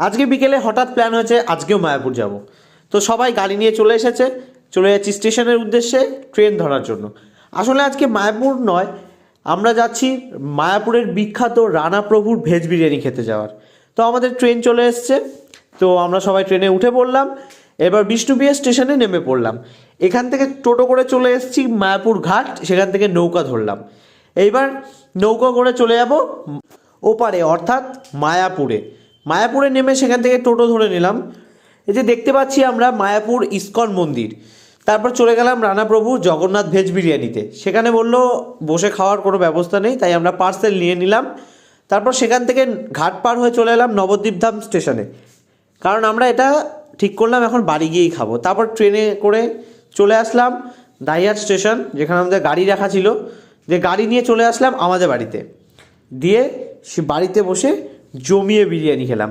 আজকে বিকেলে হঠাৎ প্ল্যান হয়েছে আজকেও মায়াপুর যাব। তো সবাই গাড়ি নিয়ে চলে এসেছে, চলে যাচ্ছি স্টেশনের উদ্দেশ্যে ট্রেন ধরার জন্য। আসলে আজকে মায়াপুর নয়, আমরা যাচ্ছি মায়াপুরের বিখ্যাত রানা প্রভুর ভেজ বিরিয়ানি খেতে যাওয়ার। তো আমাদের ট্রেন চলে এসছে, তো আমরা সবাই ট্রেনে উঠে পড়লাম। এবার বিষ্ণুপ্রিয়া স্টেশনে নেমে পড়লাম। এখান থেকে টোটো করে চলে এসেছি মায়াপুর ঘাট, সেখান থেকে নৌকা ধরলাম। এইবার নৌকা করে চলে যাব ওপারে, অর্থাৎ মায়াপুরে। মায়াপুরে নেমে সেখান থেকে টোটো ধরে নিলাম। এই যে দেখতে পাচ্ছি আমরা মায়াপুর ইস্কন মন্দির। তারপর চলে গেলাম রানাপ্রভু জগন্নাথ ভেজ বিরিয়ানিতে। সেখানে বললো বসে খাওয়ার কোনো ব্যবস্থা নেই, তাই আমরা পার্সেল নিয়ে নিলাম। তারপর সেখান থেকে ঘাট পার হয়ে চলে এলাম নবদ্বীপধাম স্টেশনে, কারণ আমরা এটা ঠিক করলাম এখন বাড়ি গিয়েই খাবো। তারপর ট্রেনে করে চলে আসলাম দাইহাট স্টেশন, যেখানে আমাদের গাড়ি রাখা ছিল। যে গাড়ি নিয়ে চলে আসলাম আমাদের বাড়িতে, দিয়ে সে বাড়িতে বসে জমিয়ে বিরিয়ানি খেলাম।